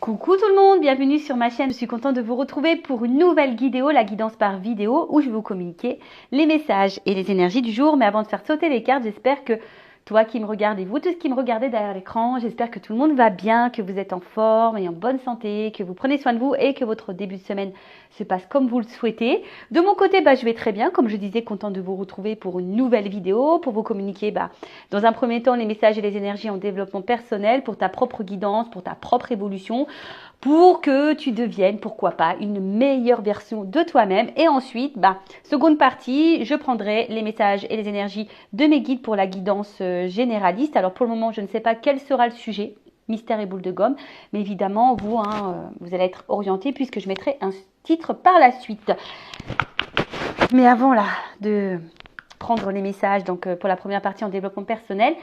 Coucou tout le monde, bienvenue sur ma chaîne. Je suis contente de vous retrouver pour une nouvelle vidéo, la guidance par vidéo, où je vais vous communiquer les messages et les énergies du jour. Mais avant de faire sauter les cartes, j'espère que toi qui me regardez, vous tous qui me regardez derrière l'écran, j'espère que tout le monde va bien, que vous êtes en forme et en bonne santé, que vous prenez soin de vous et que votre début de semaine se passe comme vous le souhaitez. De mon côté, je vais très bien, comme je disais, contente de vous retrouver pour une nouvelle vidéo, pour vous communiquer dans un premier temps les messages et les énergies en développement personnel, pour ta propre guidance, pour ta propre évolution, pour que tu deviennes, pourquoi pas, une meilleure version de toi-même. Et ensuite, seconde partie, je prendrai les messages et les énergies de mes guides pour la guidance généraliste. Alors pour le moment, je ne sais pas quel sera le sujet, mystère et boule de gomme, mais évidemment, vous allez être orienté puisque je mettrai un titre par la suite. Mais avant de prendre les messages, donc pour la première partie en développement personnel,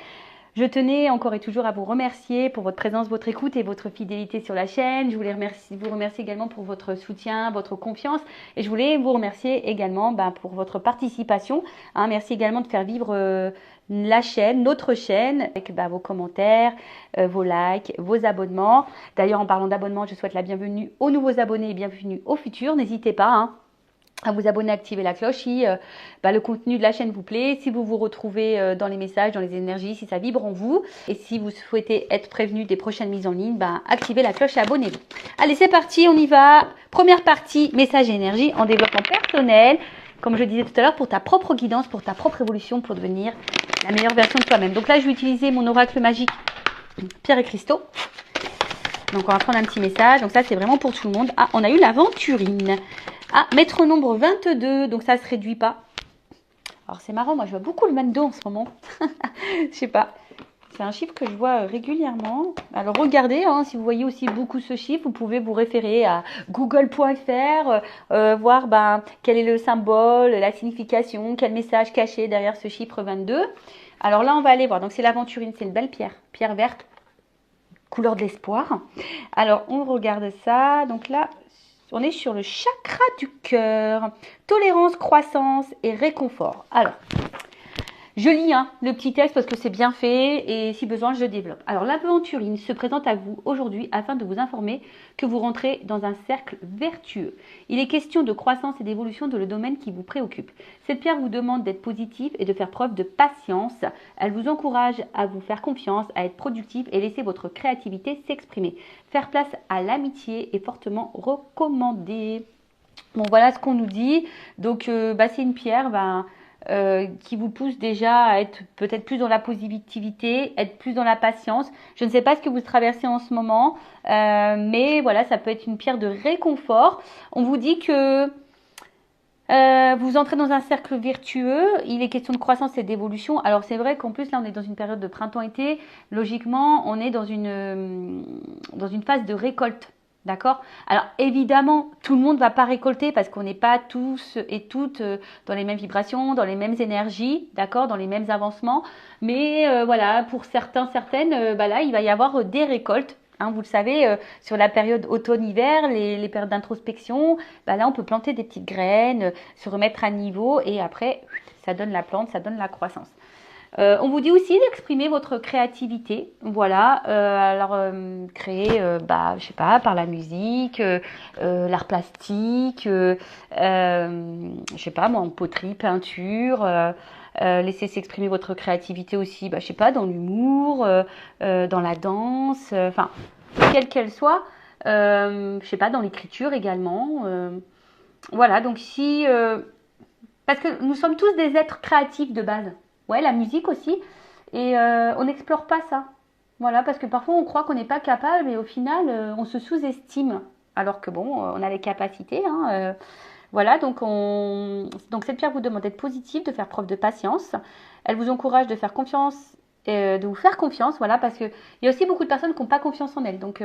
je tenais encore et toujours à vous remercier pour votre présence, votre écoute et votre fidélité sur la chaîne. Je voulais vous remercier également pour votre soutien, votre confiance. Et je voulais vous remercier également pour votre participation. Merci également de faire vivre la chaîne, notre chaîne, avec vos commentaires, vos likes, vos abonnements. D'ailleurs, en parlant d'abonnements, je souhaite la bienvenue aux nouveaux abonnés et bienvenue aux futurs. N'hésitez pas à vous abonner, activer la cloche si le contenu de la chaîne vous plaît, si vous vous retrouvez dans les messages, dans les énergies, si ça vibre en vous. Et si vous souhaitez être prévenu des prochaines mises en ligne, activez la cloche et abonnez-vous. Allez, c'est parti, on y va. Première partie, message et énergie en développement personnel. Comme je disais tout à l'heure, pour ta propre guidance, pour ta propre évolution, pour devenir la meilleure version de toi-même. Donc là, je vais utiliser mon oracle magique Pierre et Cristaux. Donc on va prendre un petit message. Donc ça, c'est vraiment pour tout le monde. On a eu l'aventurine. Maître nombre 22, donc ça ne se réduit pas. Alors c'est marrant, moi je vois beaucoup le 22 en ce moment. Je sais pas. C'est un chiffre que je vois régulièrement. Alors regardez, si vous voyez aussi beaucoup ce chiffre, vous pouvez vous référer à google.fr, voir quel est le symbole, la signification, quel message caché derrière ce chiffre 22. Alors là, on va aller voir. Donc c'est l'aventurine, c'est une belle pierre. Pierre verte, couleur de l'espoir. Alors on regarde ça. Donc là, on est sur le chakra du cœur. Tolérance, croissance et réconfort. Alors, je lis le petit texte parce que c'est bien fait et si besoin, je développe. Alors, l'aventurine se présente à vous aujourd'hui afin de vous informer que vous rentrez dans un cercle vertueux. Il est question de croissance et d'évolution dans le domaine qui vous préoccupe. Cette pierre vous demande d'être positif et de faire preuve de patience. Elle vous encourage à vous faire confiance, à être productif et laisser votre créativité s'exprimer. Faire place à l'amitié est fortement recommandé. Bon, voilà ce qu'on nous dit. Donc, c'est une pierre qui vous pousse déjà à être peut-être plus dans la positivité, être plus dans la patience. Je ne sais pas ce que vous traversez en ce moment, mais voilà, ça peut être une pierre de réconfort. On vous dit que vous entrez dans un cercle vertueux, il est question de croissance et d'évolution. Alors c'est vrai qu'en plus là on est dans une période de printemps-été, logiquement on est dans une phase de récolte. D'accord? Alors évidemment, tout le monde ne va pas récolter parce qu'on n'est pas tous et toutes dans les mêmes vibrations, dans les mêmes énergies, d'accord, dans les mêmes avancements. Mais voilà, pour certaines, là, il va y avoir des récoltes. Vous le savez, sur la période automne-hiver, les périodes d'introspection, là, on peut planter des petites graines, se remettre à niveau et après, ça donne la plante, ça donne la croissance. On vous dit aussi d'exprimer votre créativité, voilà, créer, je sais pas, par la musique, l'art plastique, je sais pas moi, en poterie, peinture, laissez s'exprimer votre créativité aussi, je sais pas, dans l'humour, dans la danse, quelle qu'elle soit, je sais pas, dans l'écriture également, voilà, donc parce que nous sommes tous des êtres créatifs de base. Ouais, la musique aussi. Et on n'explore pas ça. Voilà, parce que parfois on croit qu'on n'est pas capable et au final on se sous-estime. Alors que on a les capacités. Voilà, donc cette pierre vous demande d'être positive, de faire preuve de patience. Elle vous encourage de faire confiance, de vous faire confiance, voilà, parce qu'il y a aussi beaucoup de personnes qui n'ont pas confiance en elles. Donc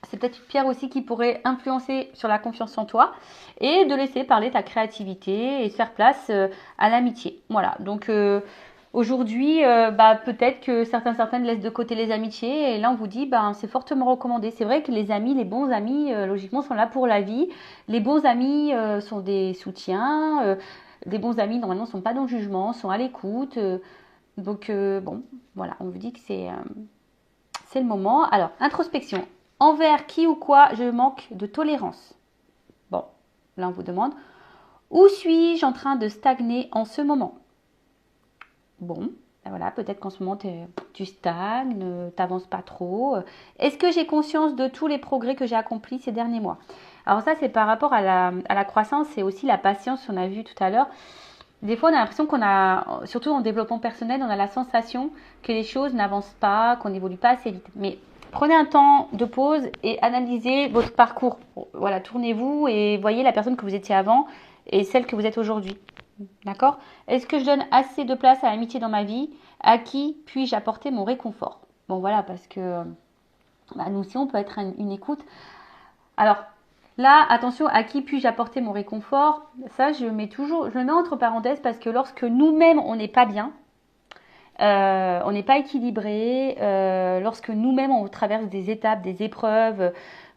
c'est peut-être une pierre aussi qui pourrait influencer sur la confiance en toi et de laisser parler ta créativité et faire place à l'amitié. Voilà, donc aujourd'hui, peut-être que certaines laissent de côté les amitiés et là on vous dit, c'est fortement recommandé. C'est vrai que les amis, les bons amis, logiquement, sont là pour la vie. Les bons amis sont des soutiens. Des bons amis, normalement, ne sont pas dans le jugement, sont à l'écoute. Donc, voilà, on vous dit que c'est le moment. Alors, introspection. Envers qui ou quoi je manque de tolérance. Bon, là on vous demande. Où suis-je en train de stagner en ce moment? Bon, ben voilà, peut-être qu'en ce moment tu stagnes, tu n'avances pas trop. Est-ce que j'ai conscience de tous les progrès que j'ai accomplis ces derniers mois? Alors ça, c'est par rapport à la croissance et aussi la patience qu'on a vu tout à l'heure. Des fois, on a l'impression qu'on a, surtout en développement personnel, on a la sensation que les choses n'avancent pas, qu'on n'évolue pas assez vite. Mais prenez un temps de pause et analysez votre parcours. Voilà, tournez-vous et voyez la personne que vous étiez avant et celle que vous êtes aujourd'hui. D'accord? Est-ce que je donne assez de place à l'amitié dans ma vie? À qui puis-je apporter mon réconfort? Bon, voilà, parce que nous aussi, on peut être une écoute. Alors, là, attention, à qui puis-je apporter mon réconfort? Ça, je le mets entre parenthèses parce que lorsque nous-mêmes, on n'est pas bien, on n'est pas équilibré, lorsque nous-mêmes, on traverse des étapes, des épreuves,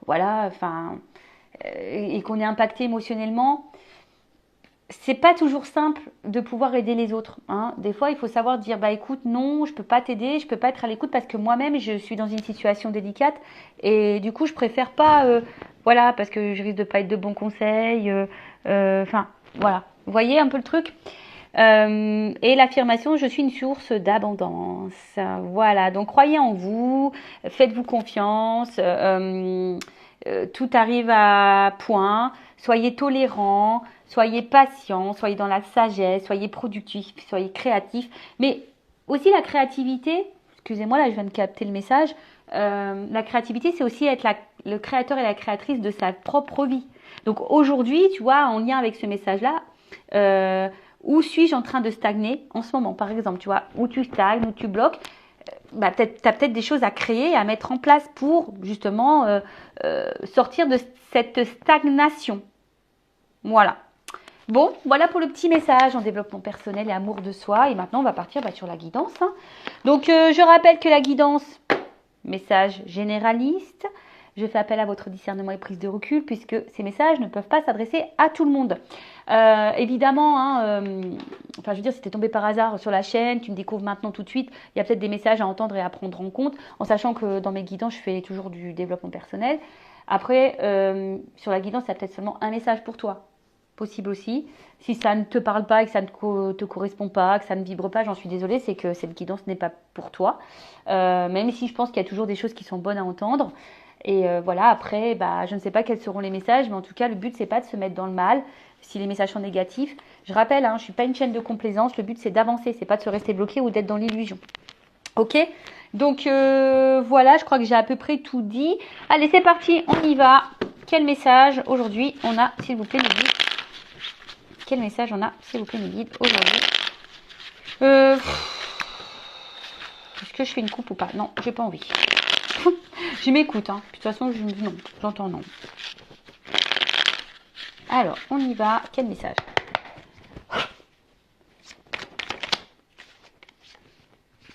voilà, enfin, et qu'on est impacté émotionnellement, c'est pas toujours simple de pouvoir aider les autres. Hein. Des fois, il faut savoir dire, bah écoute, non, je peux pas t'aider, je peux pas être à l'écoute parce que moi-même, je suis dans une situation délicate et du coup, je préfère pas, voilà, parce que je risque de pas être de bons conseils. Enfin, voilà. Vous voyez un peu le truc. Et l'affirmation, je suis une source d'abondance. Voilà. Donc, croyez en vous, faites-vous confiance. Tout arrive à point. Soyez tolérant, soyez patient, soyez dans la sagesse, soyez productif, soyez créatif. Mais aussi la créativité, excusez-moi, là je viens de capter le message, la créativité c'est aussi être le créateur et la créatrice de sa propre vie. Donc aujourd'hui, tu vois, en lien avec ce message-là, où suis-je en train de stagner en ce moment, par exemple, tu vois, où tu stagnes, où tu bloques, tu as peut-être des choses à créer, à mettre en place pour justement sortir de cette stagnation. Voilà. Bon, voilà pour le petit message en développement personnel et amour de soi. Et maintenant, on va partir sur la guidance. Hein. Donc, je rappelle que la guidance, message généraliste. Je fais appel à votre discernement et prise de recul puisque ces messages ne peuvent pas s'adresser à tout le monde. Évidemment, hein, enfin je veux dire, si tu es tombé par hasard sur la chaîne, tu me découvres maintenant tout de suite, il y a peut-être des messages à entendre et à prendre en compte, en sachant que dans mes guidances, je fais toujours du développement personnel. Après, sur la guidance, il y a peut-être seulement un message pour toi. Possible aussi. Si ça ne te parle pas et que ça ne te correspond pas, que ça ne vibre pas, j'en suis désolée, c'est que cette guidance n'est pas pour toi. Même si je pense qu'il y a toujours des choses qui sont bonnes à entendre. Et voilà, après, je ne sais pas quels seront les messages, mais en tout cas, le but, c'est pas de se mettre dans le mal si les messages sont négatifs. Je rappelle, hein, je suis pas une chaîne de complaisance, le but, c'est d'avancer, c'est pas de se rester bloqué ou d'être dans l'illusion. Ok? Donc, voilà, je crois que j'ai à peu près tout dit. Allez, c'est parti, on y va. Quel message aujourd'hui on a, s'il vous plaît, les guides? Quel message on a, s'il vous plaît, mes guides, aujourd'hui? Est-ce que je fais une coupe ou pas? Non, j'ai pas envie. Je m'écoute, hein. De toute façon, non, j'entends non. Alors, on y va. Quel message?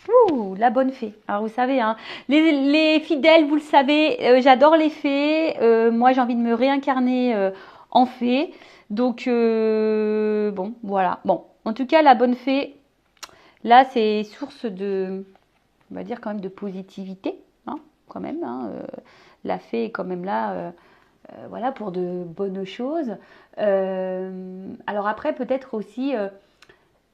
Ouh, la bonne fée. Alors, vous savez, hein, les fidèles, vous le savez, j'adore les fées. Moi, j'ai envie de me réincarner en fée. Donc, bon, voilà. Bon, en tout cas, la bonne fée, là, c'est source de, on va dire quand même de positivité, hein, quand même. Hein, la fée est quand même là, voilà, pour de bonnes choses. Alors après, peut-être aussi,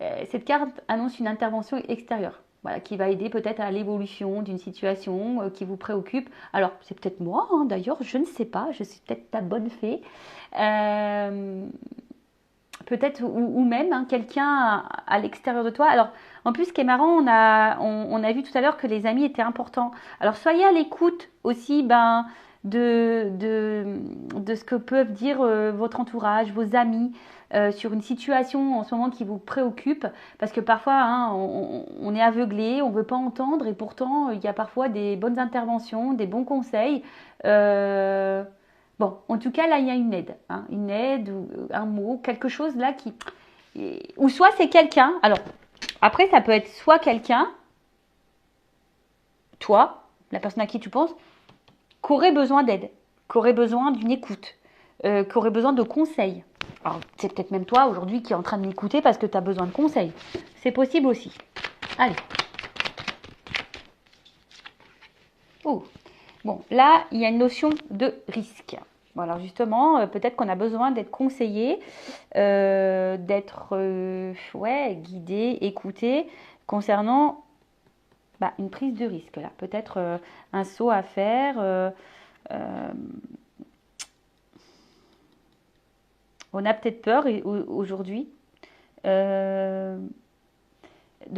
cette carte annonce une intervention extérieure. Voilà, qui va aider peut-être à l'évolution d'une situation qui vous préoccupe. Alors, c'est peut-être moi, hein, d'ailleurs, je ne sais pas, je suis peut-être ta bonne fée. Peut-être, ou même hein, quelqu'un à l'extérieur de toi. Alors, en plus, ce qui est marrant, on a vu tout à l'heure que les amis étaient importants. Alors, soyez à l'écoute aussi de ce que peuvent dire votre entourage, vos amis, sur une situation en ce moment qui vous préoccupe. Parce que parfois, hein, on est aveuglé, on ne veut pas entendre. Et pourtant, il y a parfois des bonnes interventions, des bons conseils. Bon, en tout cas, là, il y a une aide ou un mot, quelque chose là qui... Ou soit c'est quelqu'un, alors, après, ça peut être soit quelqu'un, toi, la personne à qui tu penses, qui aurait besoin d'aide, qui aurait besoin d'une écoute, qui aurait besoin de conseils. Alors, c'est peut-être même toi, aujourd'hui, qui est en train de m'écouter parce que tu as besoin de conseils. C'est possible aussi. Allez. Oh. Bon, là, il y a une notion de risque. Bon, alors justement, peut-être qu'on a besoin d'être conseillé, d'être ouais, guidé, écouté concernant une prise de risque. Là, peut-être un saut à faire. Euh, on a peut-être peur aujourd'hui de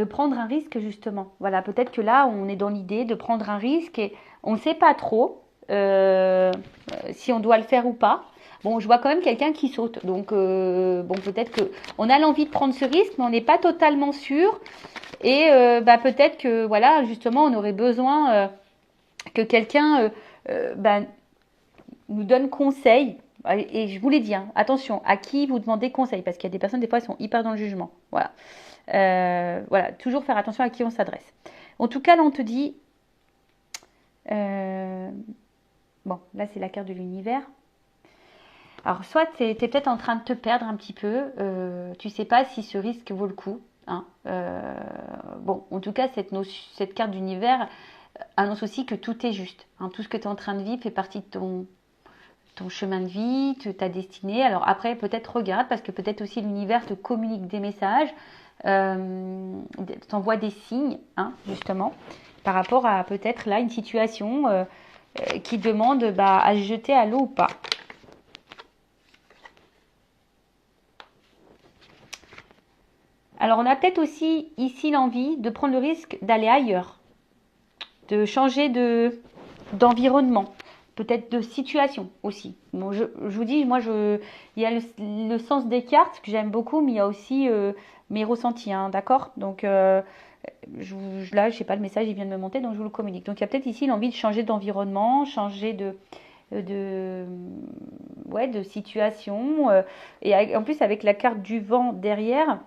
prendre un risque justement. Voilà, peut-être que là, on est dans l'idée de prendre un risque et on ne sait pas trop si on doit le faire ou pas. Bon, je vois quand même quelqu'un qui saute, donc bon, peut-être que on a l'envie de prendre ce risque, mais on n'est pas totalement sûr. Et peut-être que voilà, justement, on aurait besoin que quelqu'un nous donne conseil. Et je vous l'ai dit, hein, attention, à qui vous demandez conseil, parce qu'il y a des personnes, des fois, elles sont hyper dans le jugement. Voilà. Voilà, toujours faire attention à qui on s'adresse. En tout cas, là, on te dit... bon, là, c'est la carte de l'univers. Alors, soit tu es peut-être en train de te perdre un petit peu. Tu ne sais pas si ce risque vaut le coup. Hein. Bon, en tout cas, cette carte d'univers annonce aussi que tout est juste. Hein. Tout ce que tu es en train de vivre fait partie de ton chemin de vie, ta destinée. Alors après, peut-être regarde, parce que peut-être aussi l'univers te communique des messages, t'envoie des signes, hein, justement, par rapport à peut-être là une situation qui demande à se jeter à l'eau ou pas. Alors on a peut-être aussi ici l'envie de prendre le risque d'aller ailleurs, de changer d'environnement. Peut-être de situation aussi. Bon, je vous dis, moi, il y a le sens des cartes que j'aime beaucoup, mais il y a aussi mes ressentis, hein, d'accord? Donc là, je sais pas, le message, il vient de me monter, donc je vous le communique. Donc il y a peut-être ici l'envie de changer d'environnement, changer de situation. Et en plus, avec la carte du vent derrière,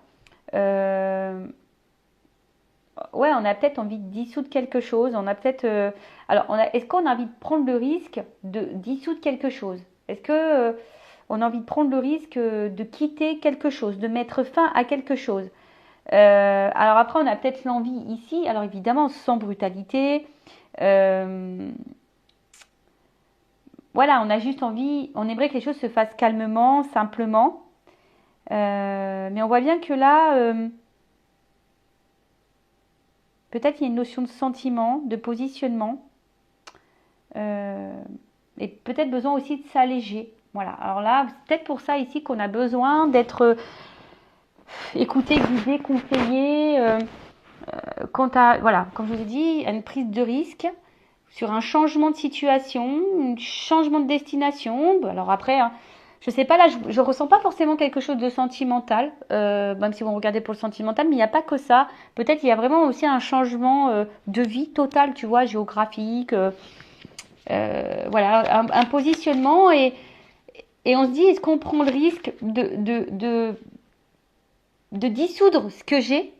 ouais, on a peut-être envie de dissoudre quelque chose. On a peut-être. Alors, est-ce qu'on a envie de prendre le risque de dissoudre quelque chose? Est-ce que on a envie de prendre le risque de quitter quelque chose, de mettre fin à quelque chose? Alors après, on a peut-être l'envie ici. Alors évidemment, sans brutalité. Voilà, on a juste envie. On aimerait que les choses se fassent calmement, simplement. Mais on voit bien que là. Peut-être qu'il y a une notion de sentiment, de positionnement, et peut-être besoin aussi de s'alléger. Voilà. Alors là, c'est peut-être pour ça ici qu'on a besoin d'être écouté, guidé, conseillé. Quant à, voilà, comme je vous ai dit, à une prise de risque sur un changement de situation, un changement de destination. Alors après, hein, je sais pas, là, je ressens pas forcément quelque chose de sentimental, même si vous regardez pour le sentimental, mais il n'y a pas que ça. Peut-être il y a vraiment aussi un changement de vie total, tu vois, géographique, voilà, un positionnement et on se dit, est-ce qu'on prend le risque de dissoudre ce que j'ai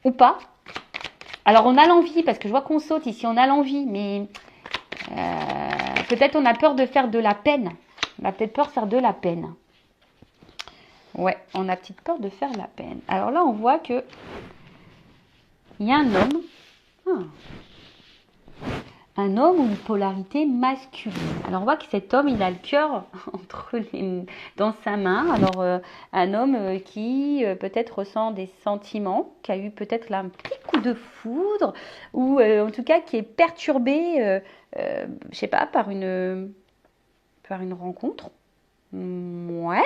ou pas? Alors on a l'envie, parce que je vois qu'on saute ici, on a l'envie, mais peut-être on a peur de faire de la peine. On a peut-être peur de faire de la peine. Ouais, on a petite peur de faire de la peine. Alors là, on voit que il y a un homme. Un homme ou une polarité masculine. Alors on voit que cet homme, il a le cœur dans sa main. Alors un homme qui peut-être ressent des sentiments, qui a eu peut-être là un petit coup de foudre, ou en tout cas qui est perturbé, je sais pas, par une rencontre. Ouais.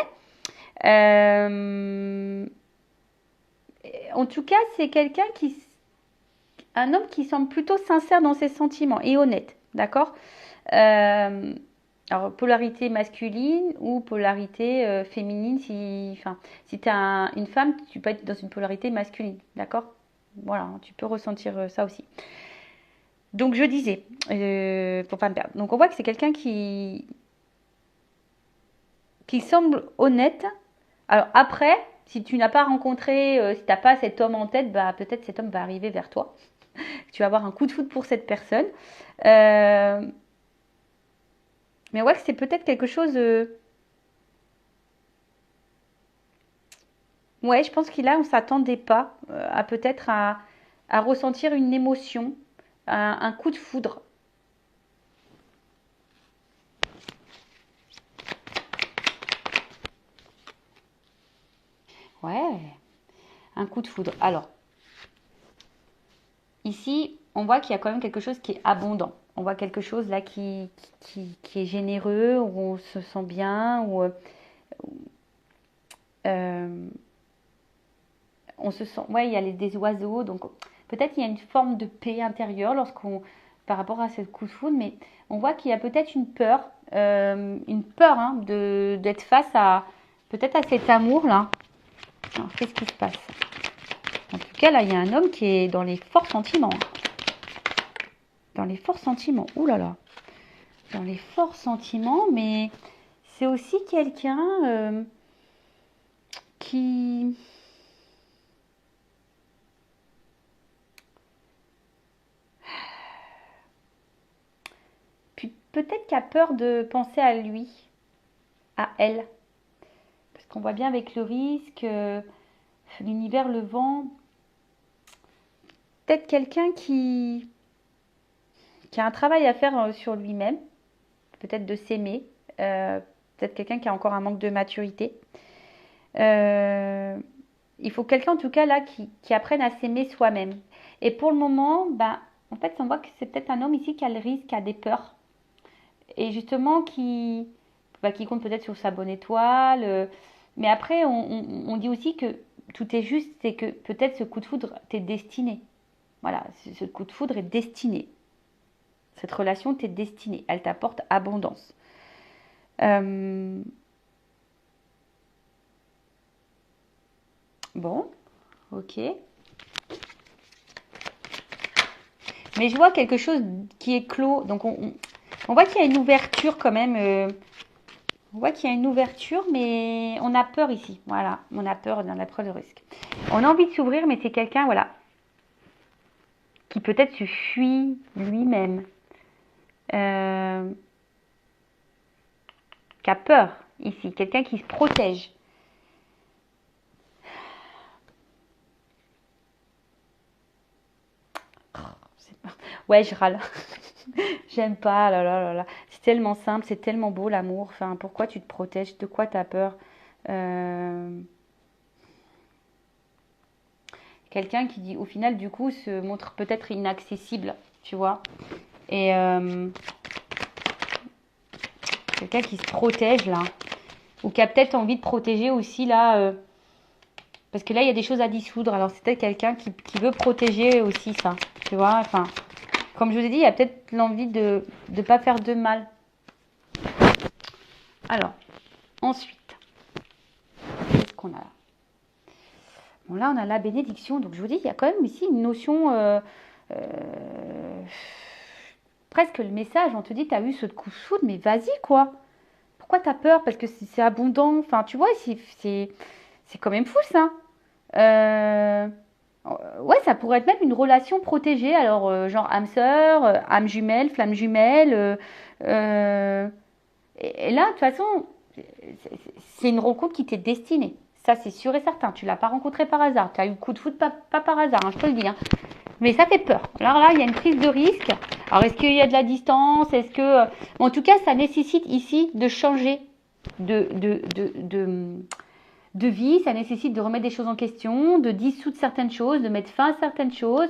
En tout cas, c'est un homme qui semble plutôt sincère dans ses sentiments et honnête, d'accord? Alors, polarité masculine ou polarité féminine, si tu es une femme, tu peux être dans une polarité masculine, d'accord? Voilà, tu peux ressentir ça aussi. Donc, je disais, pour pas me perdre. Donc, on voit que c'est quelqu'un qui semble honnête. Alors, après, si tu n'as pas rencontré, si tu n'as pas cet homme en tête, peut-être cet homme va arriver vers toi. Tu vas avoir un coup de foudre pour cette personne. Mais on voit que c'est peut-être quelque chose... Ouais, je pense qu'il a, on ne s'attendait pas à peut-être à ressentir une émotion, un coup de foudre. un coup de foudre. Alors, ici, on voit qu'il y a quand même quelque chose qui est abondant. On voit quelque chose là qui est généreux, où on se sent bien, où on se sent... Ouais, il y a des oiseaux, donc peut-être il y a une forme de paix intérieure par rapport à ce coup de foudre, mais on voit qu'il y a peut-être une peur hein, d'être face à peut-être à cet amour-là. Alors, qu'est-ce qui se passe? En tout cas, là, il y a un homme qui est dans les forts sentiments. Dans les forts sentiments. Ouh là là. Dans les forts sentiments, mais c'est aussi quelqu'un qui... Puis peut-être qui a peur de penser à lui, à elle. Parce qu'on voit bien avec le risque, l'univers, le vent. Peut-être quelqu'un qui a un travail à faire sur lui-même. Peut-être de s'aimer. Peut-être quelqu'un qui a encore un manque de maturité. Il faut quelqu'un en tout cas là qui apprenne à s'aimer soi-même. Et pour le moment, ben, en fait, on voit que c'est peut-être un homme ici qui a le risque, qui a des peurs. Et justement qui compte peut-être sur sa bonne étoile. Mais après, on dit aussi que tout est juste, c'est que peut-être ce coup de foudre t'est destiné. Voilà, ce coup de foudre est destiné. Cette relation t'est destinée. Elle t'apporte abondance. Bon, ok. Mais je vois quelque chose qui est clos. Donc on voit qu'il y a une ouverture quand même. On voit qu'il y a une ouverture, mais on a peur ici. Voilà, on a peur dans la preuve de risque. On a envie de s'ouvrir, mais c'est quelqu'un, voilà, qui peut-être se fuit lui-même. Qui a peur ici. Quelqu'un qui se protège. Ouais, je râle. J'aime pas, là, là, là, là. C'est tellement simple, c'est tellement beau l'amour. Enfin, pourquoi tu te protèges? De quoi tu as peur? Quelqu'un qui dit, au final, du coup, se montre peut-être inaccessible, tu vois. Et quelqu'un qui se protège, là. Ou qui a peut-être envie de protéger aussi, là. Parce que là, il y a des choses à dissoudre. Alors, c'est peut-être quelqu'un qui veut protéger aussi ça, tu vois. Enfin, comme je vous ai dit, il y a peut-être l'envie de ne pas faire de mal. Alors, ensuite, qu'est-ce qu'on a là? Bon, là, on a la bénédiction. Donc, je vous dis, il y a quand même ici une notion... presque le message, on te dit, tu as eu ce coup de foudre, mais vas-y, quoi. Pourquoi tu as peur? Parce que c'est abondant. Enfin, tu vois, c'est quand même fou, ça. Ouais, ça pourrait être même une relation protégée. Alors, genre âme sœur, âme jumelle, flamme jumelle. Et là, de toute façon, c'est une rencontre qui t'est destinée. Ça, c'est sûr et certain. Tu l'as pas rencontré par hasard. Tu as eu le coup de foudre pas par hasard, hein, je te le dis. Hein. Mais ça fait peur. Alors là, il y a une prise de risque. Alors, est-ce qu'il y a de la distance? Est-ce que... En tout cas, ça nécessite ici de changer de vie. Ça nécessite de remettre des choses en question, de dissoudre certaines choses, de mettre fin à certaines choses.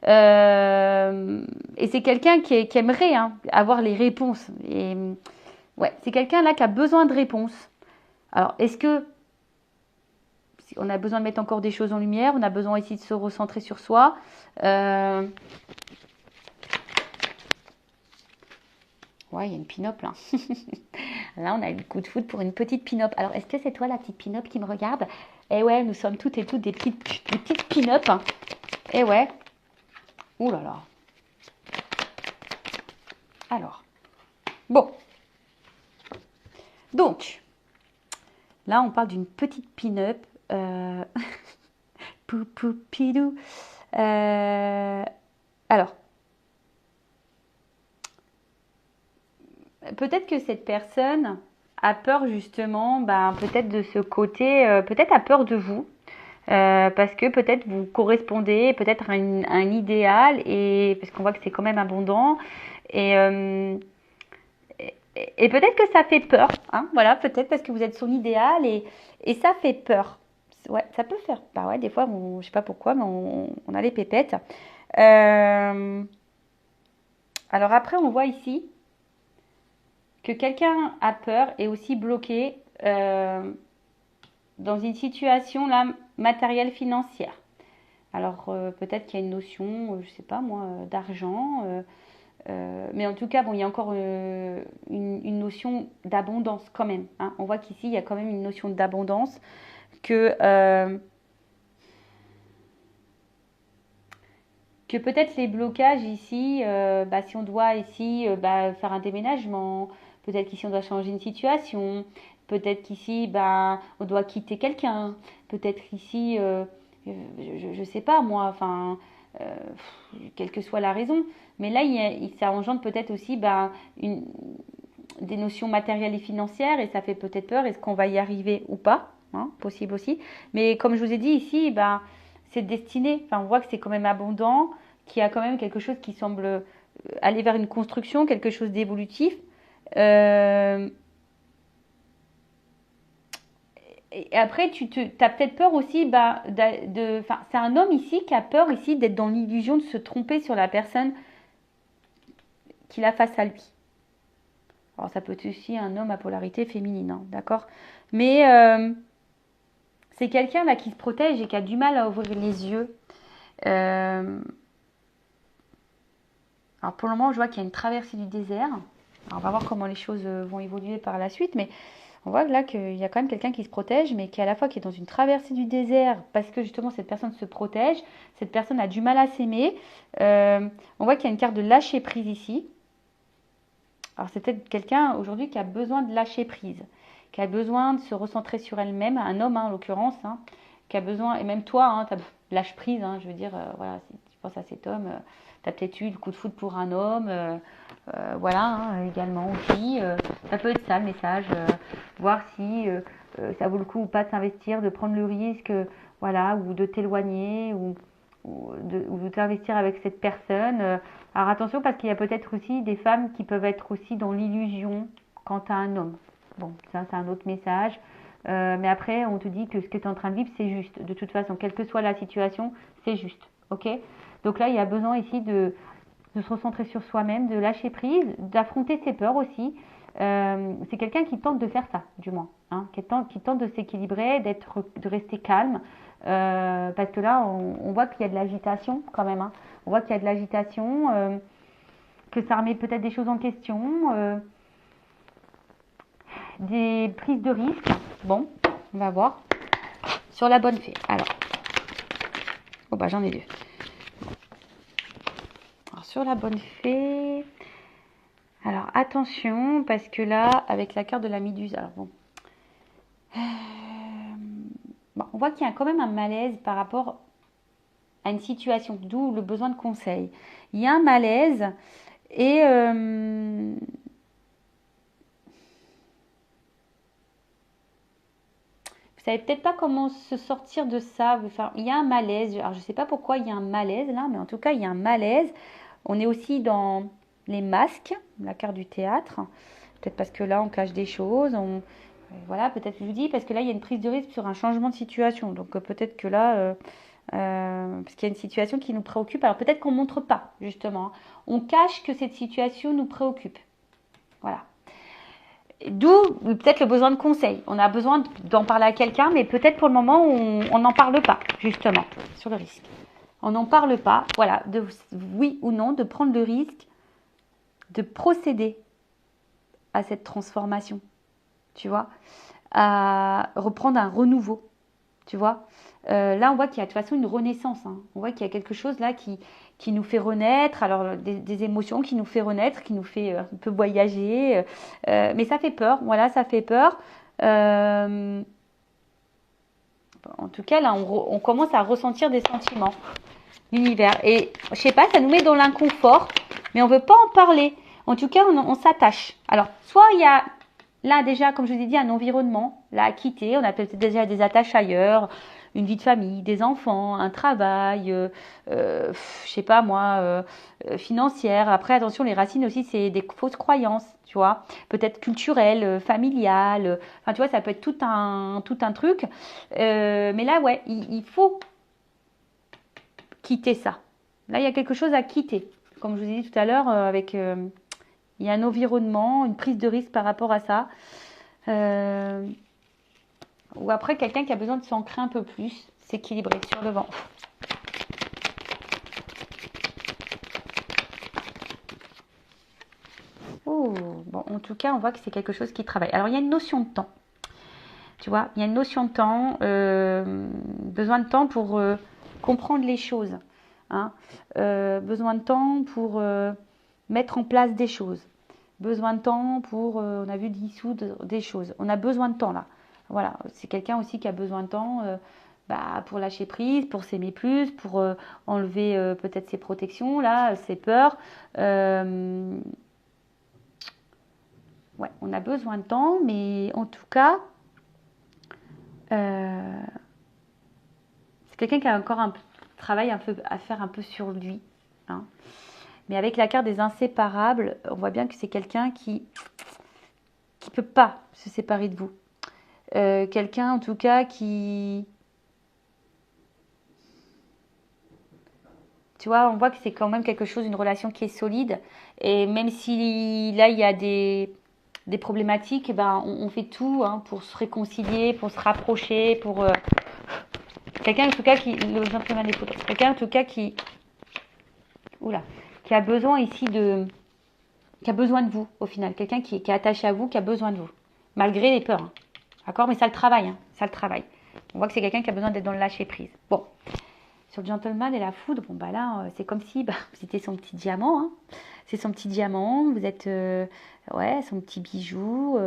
Et c'est quelqu'un qui aimerait avoir les réponses. Et ouais, c'est quelqu'un là qui a besoin de réponses. Alors, est-ce que on a besoin de mettre encore des choses en lumière? On a besoin ici de se recentrer sur soi. Ouais, il y a une pin-up là. Là, on a eu le coup de foudre pour une petite pin-up. Alors, est-ce que c'est toi la petite pin-up qui me regarde? Eh ouais, nous sommes toutes et toutes des petites pin-up. Eh ouais. Ouh là là. Alors. Bon. Donc. Là, on parle d'une petite pin-up. Poupou-pidou. Alors. Peut-être que cette personne a peur justement, peut-être de ce côté, peut-être a peur de vous, parce que peut-être vous correspondez peut-être à un idéal, et parce qu'on voit que c'est quand même abondant, et, peut-être que ça fait peur, hein, voilà, peut-être parce que vous êtes son idéal, et ça fait peur. Ouais, ça peut faire. Bah ouais, des fois, je sais pas pourquoi, mais on a les pépettes. Alors après, on voit ici que quelqu'un a peur et aussi bloqué dans une situation là matérielle financière. Alors peut-être qu'il y a une notion, je sais pas moi, d'argent, mais en tout cas, bon, il y a encore une notion d'abondance quand même. Hein. On voit qu'ici, il y a quand même une notion d'abondance que peut-être les blocages ici, si on doit ici faire un déménagement, peut-être qu'ici on doit changer une situation, peut-être qu'ici on doit quitter quelqu'un, peut-être ici, je ne sais pas moi, enfin, euh, quelle que soit la raison, mais là ça engendre peut-être aussi des notions matérielles et financières et ça fait peut-être peur, est-ce qu'on va y arriver ou pas, hein, possible aussi, mais comme je vous ai dit ici, c'est destiné, enfin on voit que c'est quand même abondant, qu'il y a quand même quelque chose qui semble aller vers une construction, quelque chose d'évolutif. Et après, tu as peut-être peur aussi, c'est un homme ici qui a peur ici d'être dans l'illusion de se tromper sur la personne qu'il a face à lui. Alors ça peut être aussi un homme à polarité féminine, hein, d'accord. Mais c'est quelqu'un là qui se protège et qui a du mal à ouvrir les yeux. Alors pour le moment, je vois qu'il y a une traversée du désert. Alors on va voir comment les choses vont évoluer par la suite, mais on voit là qu'il y a quand même quelqu'un qui se protège, mais qui à la fois qui est dans une traversée du désert, parce que justement cette personne se protège, cette personne a du mal à s'aimer. On voit qu'il y a une carte de lâcher prise ici. Alors c'est peut-être quelqu'un aujourd'hui qui a besoin de lâcher prise, qui a besoin de se recentrer sur elle-même, un homme hein, en l'occurrence, hein, qui a besoin, et même toi, hein, lâche prise, hein, je veux dire, voilà, si tu penses à cet homme, tu as peut-être eu le coup de foudre pour un homme, voilà, hein, également aussi, ça peut être ça le message, voir si ça vaut le coup ou pas de s'investir, de prendre le risque, voilà, ou de t'éloigner, ou de t'investir avec cette personne. Alors attention parce qu'il y a peut-être aussi des femmes qui peuvent être aussi dans l'illusion quant à un homme. Bon, ça c'est un autre message. Mais après, on te dit que ce que tu es en train de vivre, c'est juste. De toute façon, quelle que soit la situation, c'est juste. Ok? Donc là, il y a besoin ici de se recentrer sur soi-même, de lâcher prise, d'affronter ses peurs aussi. C'est quelqu'un qui tente de faire ça, du moins. Hein, qui tente de s'équilibrer, de rester calme. Parce que là, on voit qu'il y a de l'agitation quand même. Hein. On voit qu'il y a de l'agitation, que ça remet peut-être des choses en question, des prises de risques. Bon, on va voir. Sur la bonne fée. Alors, j'en ai deux. Alors, sur la bonne fée. Alors, attention, parce que là, avec la carte de la Méduse, alors bon. On voit qu'il y a quand même un malaise par rapport à une situation, d'où le besoin de conseil. Il y a un malaise et vous savez peut-être pas comment se sortir de ça. Enfin, il y a un malaise. Alors je ne sais pas pourquoi il y a un malaise là, mais en tout cas il y a un malaise. On est aussi dans les masques, la carte du théâtre. Peut-être parce que là on cache des choses. Voilà, peut-être je vous dis parce que là il y a une prise de risque sur un changement de situation. Donc peut-être que là parce qu'il y a une situation qui nous préoccupe. Alors peut-être qu'on ne montre pas, justement. On cache que cette situation nous préoccupe. Voilà. D'où peut-être le besoin de conseil. On a besoin d'en parler à quelqu'un, mais peut-être pour le moment, on n'en parle pas, justement, sur le risque. On n'en parle pas, voilà, de oui ou non, de prendre le risque de procéder à cette transformation, tu vois, à reprendre un renouveau, tu vois. Là, on voit qu'il y a de toute façon une renaissance. Hein. On voit qu'il y a quelque chose là qui nous fait renaître. Alors, des émotions qui nous fait renaître, qui nous fait un peu voyager. Mais ça fait peur. Voilà, ça fait peur. En tout cas, là, on commence à ressentir des sentiments. L'univers. Et je sais pas, ça nous met dans l'inconfort, mais on veut pas en parler. En tout cas, on s'attache. Alors, soit il y a là déjà, comme je vous ai dit, un environnement là à quitter. On a peut-être déjà des attaches ailleurs. une vie de famille, des enfants, un travail, je sais pas moi, financière. Après, attention, les racines aussi, c'est des fausses croyances, tu vois. Peut-être culturelles, familiales. Enfin, tu vois, ça peut être tout un truc. Mais là, ouais, il faut quitter ça. Là, il y a quelque chose à quitter. Comme je vous ai dit tout à l'heure, il y a un environnement, une prise de risque par rapport à ça. Ou après, quelqu'un qui a besoin de s'ancrer un peu plus, s'équilibrer sur le vent. Oh, bon, en tout cas, on voit que c'est quelque chose qui travaille. Alors, il y a une notion de temps. Tu vois, il y a une notion de temps, besoin de temps pour comprendre les choses. Hein. Besoin de temps pour mettre en place des choses. Besoin de temps pour, on a vu, dissoudre des choses. On a besoin de temps là. Voilà, c'est quelqu'un aussi qui a besoin de temps pour lâcher prise, pour s'aimer plus, pour enlever peut-être ses protections, là, ses peurs. Ouais, on a besoin de temps, mais en tout cas, c'est quelqu'un qui a encore un travail un peu à faire un peu sur lui. Hein. Mais avec la carte des inséparables, on voit bien que c'est quelqu'un qui peut pas se séparer de vous. Quelqu'un en tout cas qui... Tu vois, on voit que c'est quand même quelque chose, une relation qui est solide. Et même si là, il y a des problématiques, ben, on fait tout hein, pour se réconcilier, pour se rapprocher, pour... quelqu'un en tout cas qui... Le gentleman des poudres. Quelqu'un en tout cas qui... Oula. Qui a besoin ici de... Qui a besoin de vous, au final. Quelqu'un qui est attaché à vous, qui a besoin de vous. Malgré les peurs. Hein. D'accord? Mais ça le travaille. Hein. Ça le travaille. On voit que c'est quelqu'un qui a besoin d'être dans le lâcher-prise. Bon. Sur le gentleman et la foudre, bon bah là, c'est comme si vous étiez son petit diamant. Hein. C'est son petit diamant, vous êtes ouais, son petit bijou.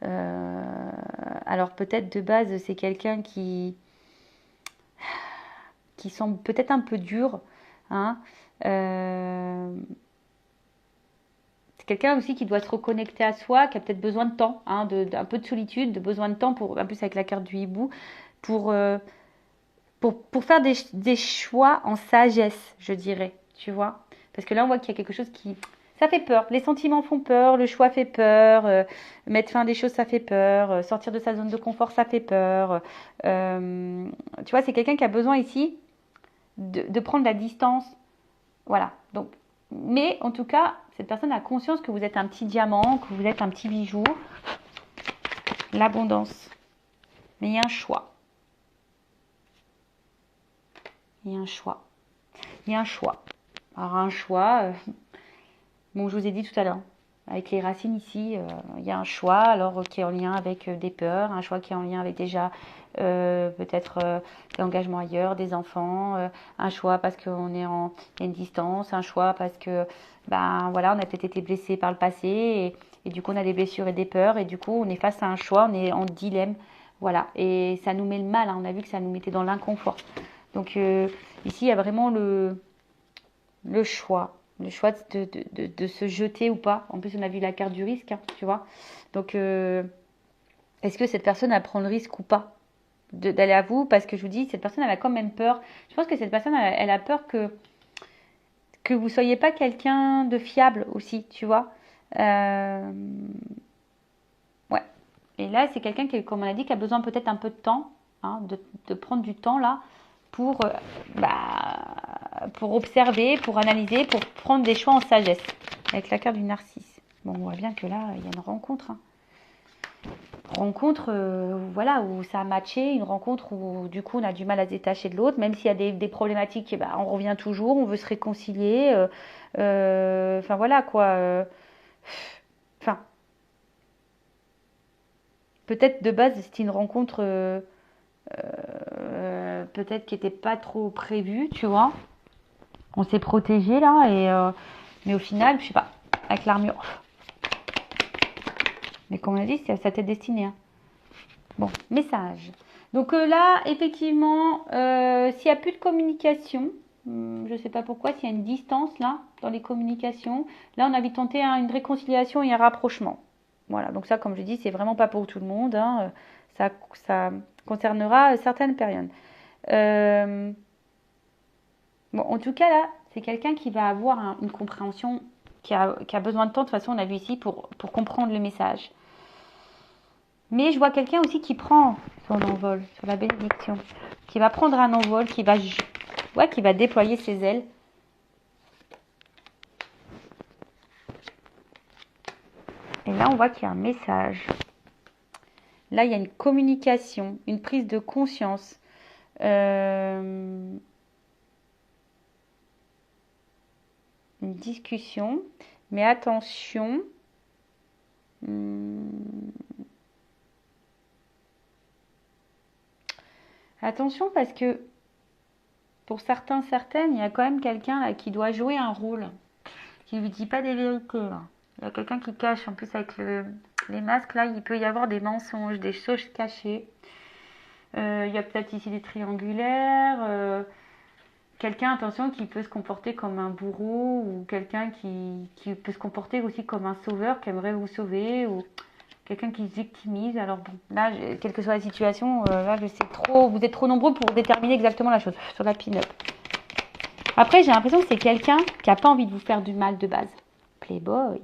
Alors peut-être de base, c'est quelqu'un qui semble peut-être un peu dur. Hein. C'est quelqu'un aussi qui doit se reconnecter à soi, qui a peut-être besoin de temps, hein, d'un peu de solitude, de besoin de temps pour, en plus avec la carte du hibou, pour faire des choix en sagesse, je dirais, tu vois. Parce que là, on voit qu'il y a quelque chose qui... Ça fait peur. Les sentiments font peur, le choix fait peur, mettre fin à des choses, ça fait peur, sortir de sa zone de confort, ça fait peur. Tu vois, c'est quelqu'un qui a besoin ici de prendre la distance. Voilà. Donc, mais en tout cas, cette personne a conscience que vous êtes un petit diamant, que vous êtes un petit bijou. L'abondance. Mais il y a un choix. Il y a un choix. Il y a un choix. Alors un choix, bon je vous ai dit tout à l'heure, avec les racines ici, il y a un choix alors qui est en lien avec des peurs, un choix qui est en lien avec déjà peut-être des engagements ailleurs, des enfants, un choix parce qu'on est il y a une distance, un choix parce que ben voilà on a peut-être été blessé par le passé et du coup on a des blessures et des peurs et du coup on est face à un choix, on est en dilemme, voilà et ça nous met le mal, hein, on a vu que ça nous mettait dans l'inconfort. Donc ici il y a vraiment le choix de se jeter ou pas. En plus, on a vu la carte du risque, hein, tu vois. Donc, est-ce que cette personne, elle prend le risque ou pas d'aller à vous? Parce que je vous dis, cette personne, elle a quand même peur. Je pense que cette personne, elle a peur que vous soyez pas quelqu'un de fiable aussi, tu vois. Ouais. Et là, c'est quelqu'un qui, comme on a dit, qui a besoin peut-être un peu de temps, hein, de prendre du temps là pour, pour observer, pour analyser, pour prendre des choix en sagesse. Avec la carte du narcisse. Bon, on voit bien que là, il y a une rencontre. Hein. Rencontre, voilà, où ça a matché, une rencontre où du coup on a du mal à se détacher de l'autre, même s'il y a des problématiques, on revient toujours, on veut se réconcilier. Enfin voilà quoi. Enfin, peut-être de base c'était une rencontre peut-être qui n'était pas trop prévue, tu vois. On s'est protégé là, mais au final, je sais pas, avec l'armure. Mais comme on a dit, c'est à sa tête destinée. Hein. Bon, message. Donc là, effectivement, s'il n'y a plus de communication, je ne sais pas pourquoi, s'il y a une distance là, dans les communications, là, on a vite tenté une réconciliation et un rapprochement. Voilà, donc ça, comme je dis, c'est vraiment pas pour tout le monde. Hein. Ça concernera certaines périodes. Bon, en tout cas, là, c'est quelqu'un qui va avoir une compréhension, qui a besoin de temps. De toute façon, on a vu ici, pour comprendre le message. Mais je vois quelqu'un aussi qui prend son envol sur la bénédiction, qui va prendre un envol, qui va déployer ses ailes. Et là, on voit qu'il y a un message. Là, il y a une communication, une prise de conscience. Une discussion. Mais attention. Attention parce que pour certains, certaines, il y a quand même quelqu'un là qui doit jouer un rôle, qui ne lui dit pas des vérités. Là. Il y a quelqu'un qui cache, en plus avec les masques, là, il peut y avoir des mensonges, des choses cachées. Il y a peut-être ici des triangulaires. Quelqu'un, attention, qui peut se comporter comme un bourreau ou quelqu'un qui peut se comporter aussi comme un sauveur, qui aimerait vous sauver ou quelqu'un qui se victimise. Alors bon, là, quelle que soit la situation, là, je sais trop, vous êtes trop nombreux pour déterminer exactement la chose sur la pin-up. Après, j'ai l'impression que c'est quelqu'un qui n'a pas envie de vous faire du mal de base. Playboy.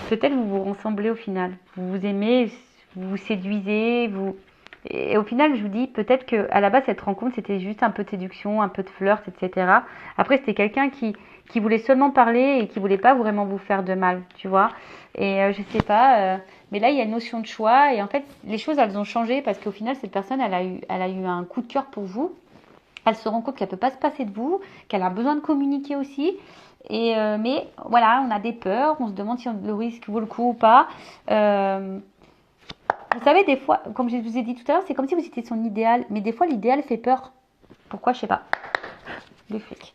Peut-être vous vous ressemblez au final. Vous vous aimez, vous vous séduisez, Et au final, je vous dis, peut-être qu'à la base, cette rencontre, c'était juste un peu de séduction, un peu de flirt, etc. Après, c'était quelqu'un qui voulait seulement parler et qui voulait pas vraiment vous faire de mal, tu vois. Et je sais pas, mais là, il y a une notion de choix. Et en fait, les choses, elles ont changé parce qu'au final, cette personne, elle a eu un coup de cœur pour vous. Elle se rend compte qu'elle peut pas se passer de vous, qu'elle a besoin de communiquer aussi. Mais voilà, on a des peurs, on se demande si le risque vaut le coup ou pas. Vous savez, des fois, comme je vous ai dit tout à l'heure, c'est comme si vous étiez son idéal. Mais des fois, l'idéal fait peur. Pourquoi? Je sais pas. Le fric.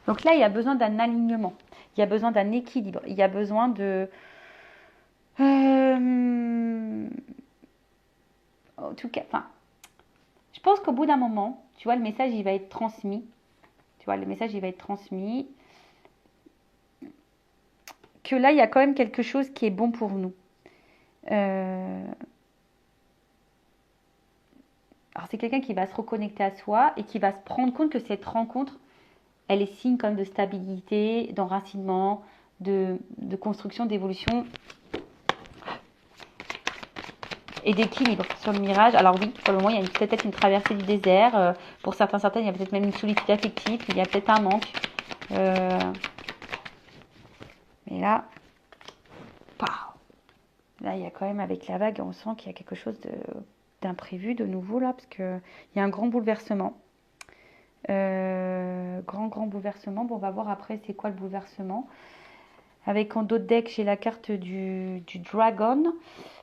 Donc là, il y a besoin d'un alignement. Il y a besoin d'un équilibre. Il y a besoin de... En tout cas, enfin... Je pense qu'au bout d'un moment, tu vois, le message, il va être transmis. Tu vois, le message, il va être transmis. Que là, il y a quand même quelque chose qui est bon pour nous. Alors, c'est quelqu'un qui va se reconnecter à soi et qui va se rendre compte que cette rencontre, elle est signe quand même de stabilité, d'enracinement, de construction, d'évolution et d'équilibre sur le mirage. Alors oui, pour le moment, il y a peut-être une traversée du désert. Pour certains, certaines, il y a peut-être même une solitude affective. Il y a peut-être un manque. Mais là, là, il y a quand même avec la vague, on sent qu'il y a quelque chose d'imprévu de nouveau là, parce qu'il y a un grand bouleversement. Grand bouleversement. Bon, on va voir après c'est quoi le bouleversement. Avec en dos de deck, j'ai la carte du dragon.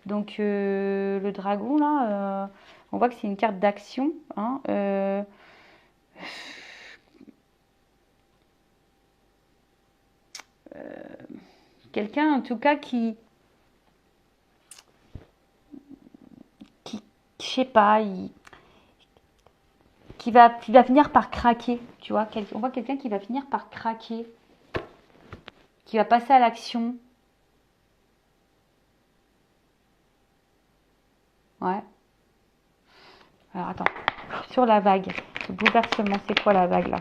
Donc le dragon là, on voit que c'est une carte d'action. Hein, quelqu'un en tout cas qui je sais pas, qui va finir par craquer, tu vois. On voit quelqu'un qui va finir par craquer, qui va passer à l'action. Ouais. Alors attends, sur la vague, le bouleversement, c'est quoi la vague là?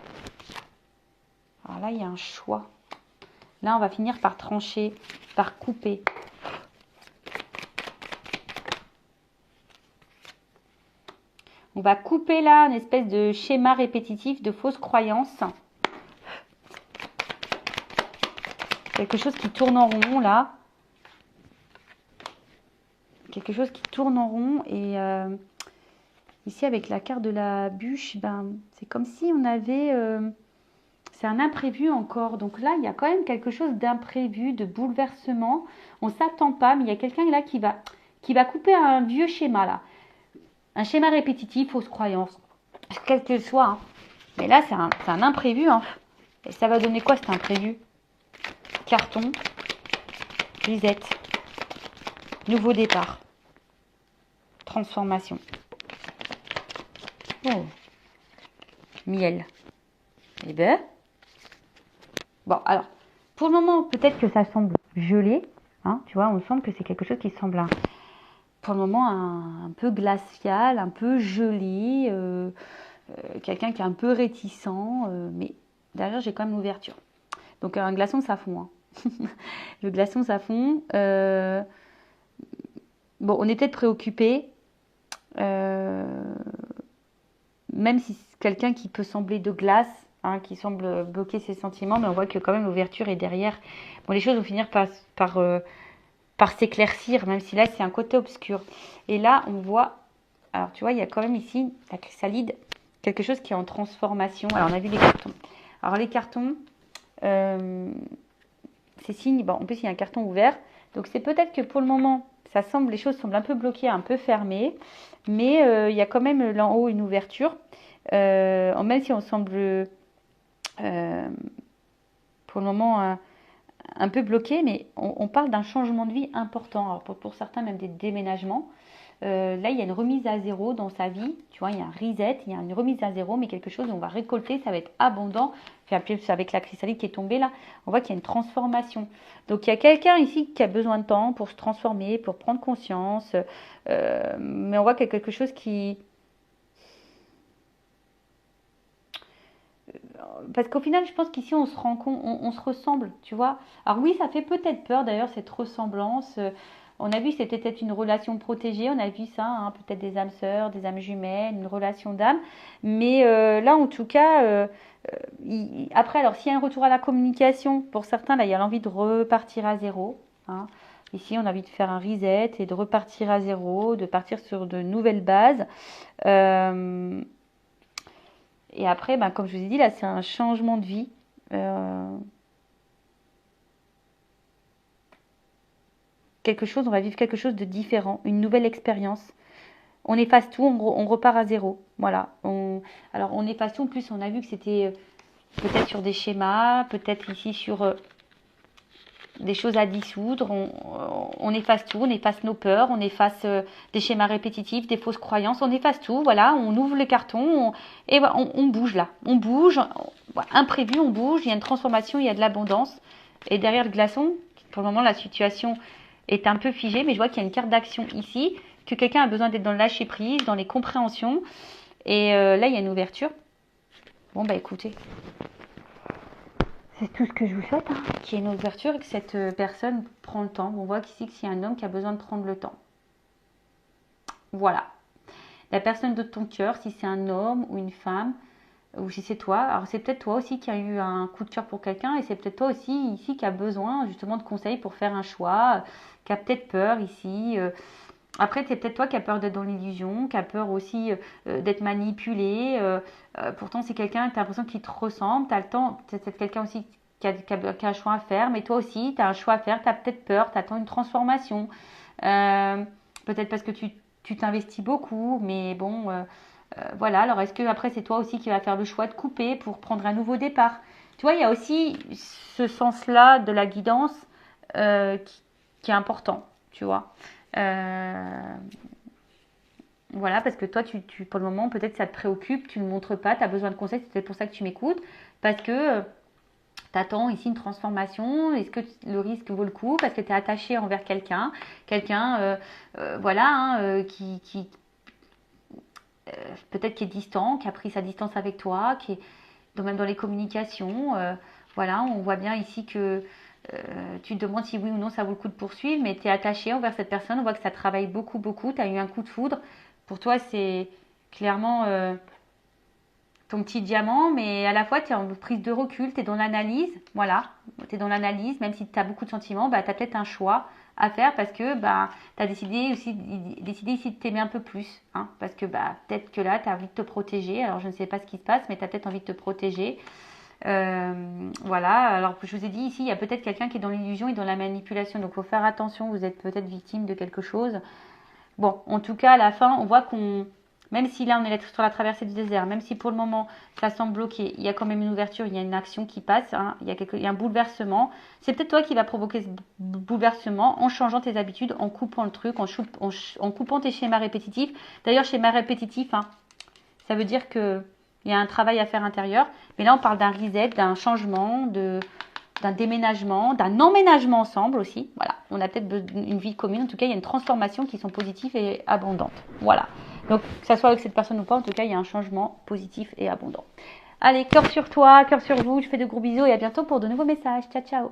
Alors là, il y a un choix. Là, on va finir par trancher, par couper. On va couper là une espèce de schéma répétitif de fausses croyances. Quelque chose qui tourne en rond là. Quelque chose qui tourne en rond. Et ici avec la carte de la bûche, ben, c'est comme si on avait... c'est un imprévu encore. Donc là, il y a quand même quelque chose d'imprévu, de bouleversement. On ne s'attend pas, mais il y a quelqu'un là qui va couper un vieux schéma là. Un schéma répétitif, fausse croyance, quel que soit. Hein. Mais là, c'est un imprévu. Hein. Et ça va donner quoi cet imprévu? Carton, grisette, nouveau départ, transformation. Oh. Miel. Eh ben. Bon, alors, pour le moment, peut-être que ça semble gelé. Hein, tu vois, on sent que c'est quelque chose qui semble pour le moment un peu glacial, un peu gelé, quelqu'un qui est un peu réticent, mais derrière j'ai quand même l'ouverture. Donc un glaçon ça fond. Hein. Le glaçon ça fond. Bon, on est peut-être préoccupé, même si c'est quelqu'un qui peut sembler de glace, hein, qui semble bloquer ses sentiments, mais on voit que quand même l'ouverture est derrière. Bon, les choses vont finir par s'éclaircir, même si là c'est un côté obscur. Et là on voit, alors tu vois, il y a quand même ici la chrysalide, quelque chose qui est en transformation. Alors on a vu les cartons. Alors les cartons, c'est signe, bon, en plus il y a un carton ouvert, donc c'est peut-être que pour le moment, les choses semblent un peu bloquées, un peu fermées, mais il y a quand même là en haut une ouverture, même si on semble pour le moment un peu bloqué, mais on parle d'un changement de vie important. Alors pour certains, même des déménagements. Là, il y a une remise à zéro dans sa vie. Tu vois, il y a un reset, il y a une remise à zéro, mais quelque chose où on va récolter, ça va être abondant. Puis avec la chrysalide qui est tombée là, on voit qu'il y a une transformation. Donc, il y a quelqu'un ici qui a besoin de temps pour se transformer, pour prendre conscience. Mais on voit qu'il y a quelque chose qui... Parce qu'au final, je pense qu'ici, on se rend compte, on se ressemble, tu vois. Alors oui, ça fait peut-être peur, d'ailleurs, cette ressemblance. On a vu que c'était peut-être une relation protégée, on a vu ça, hein, peut-être des âmes sœurs, des âmes jumelles, une relation d'âme. Mais là, en tout cas, après, alors s'il y a un retour à la communication, pour certains, là, il y a l'envie de repartir à zéro. Hein. Ici, on a envie de faire un reset et de repartir à zéro, de partir sur de nouvelles bases. Euh, et après, ben, comme je vous ai dit, là, c'est un changement de vie. On va vivre quelque chose de différent, une nouvelle expérience. On efface tout, on repart à zéro. Voilà. Alors on efface tout, en plus on a vu que c'était peut-être sur des schémas, peut-être ici sur des choses à dissoudre. On efface tout, on efface nos peurs, on efface des schémas répétitifs, des fausses croyances, on efface tout. Voilà, on ouvre les cartons et voilà, on bouge là. On bouge, imprévu, on bouge, il y a une transformation, il y a de l'abondance. Et derrière le glaçon, pour le moment la situation est un peu figée, mais je vois qu'il y a une carte d'action ici, que quelqu'un a besoin d'être dans le lâcher prise, dans les compréhensions. Et là, il y a une ouverture. Bon, bah écoutez, c'est tout ce que je vous souhaite, hein, qu'il y ait une ouverture et que cette personne prend le temps. On voit qu'ici, qu'il y a un homme qui a besoin de prendre le temps. Voilà. La personne de ton cœur, si c'est un homme ou une femme, ou si c'est toi, alors c'est peut-être toi aussi qui a eu un coup de cœur pour quelqu'un, et c'est peut-être toi aussi ici qui a besoin justement de conseils pour faire un choix, qui a peut-être peur ici. Après, c'est peut-être toi qui as peur d'être dans l'illusion, qui a peur aussi d'être manipulé. Pourtant, c'est quelqu'un, tu as l'impression qu'il te ressemble, tu as le temps, c'est peut-être quelqu'un aussi qui a un choix à faire, mais toi aussi, tu as un choix à faire, tu as peut-être peur, tu attends une transformation. Peut-être parce que tu t'investis beaucoup, mais bon, voilà. Alors, est-ce que après, c'est toi aussi qui vas faire le choix de couper pour prendre un nouveau départ? Tu vois, il y a aussi ce sens-là de la guidance qui est important, tu vois. Euh, voilà, parce que toi, pour le moment, peut-être ça te préoccupe, tu ne montres pas, tu as besoin de conseils, c'est peut-être pour ça que tu m'écoutes, parce que tu attends ici une transformation, est-ce que le risque vaut le coup, parce que tu es attaché envers quelqu'un, voilà, hein, qui peut-être qui est distant, qui a pris sa distance avec toi, qui est même dans les communications, voilà, on voit bien ici que tu te demandes si oui ou non ça vaut le coup de poursuivre, mais tu es attaché envers cette personne, on voit que ça travaille beaucoup, beaucoup, tu as eu un coup de foudre. Pour toi, c'est clairement ton petit diamant, mais à la fois, tu es en prise de recul, tu es dans l'analyse, voilà, tu es dans l'analyse, même si tu as beaucoup de sentiments, bah, tu as peut-être un choix à faire parce que bah, tu as décidé ici de t'aimer un peu plus, hein, parce que bah, peut-être que là, tu as envie de te protéger, alors je ne sais pas ce qui se passe, mais tu as peut-être envie de te protéger. Voilà, alors je vous ai dit ici, il y a peut-être quelqu'un qui est dans l'illusion et dans la manipulation, donc il faut faire attention, vous êtes peut-être victime de quelque chose. Bon, en tout cas, à la fin, on voit même si là on est sur la traversée du désert, même si pour le moment ça semble bloqué, il y a quand même une ouverture, il y a une action qui passe, hein, il y a un bouleversement. C'est peut-être toi qui va provoquer ce bouleversement en changeant tes habitudes, en coupant le truc, en coupant tes schémas répétitifs. D'ailleurs, schéma répétitif, hein, ça veut dire que il y a un travail à faire intérieur. Mais là, on parle d'un reset, d'un changement, d'un déménagement, d'un emménagement ensemble aussi. Voilà, on a peut-être une vie commune. En tout cas, il y a une transformation qui sont positives et abondantes. Voilà. Donc, que ça soit avec cette personne ou pas, en tout cas, il y a un changement positif et abondant. Allez, cœur sur toi, cœur sur vous. Je fais de gros bisous et à bientôt pour de nouveaux messages. Ciao, ciao.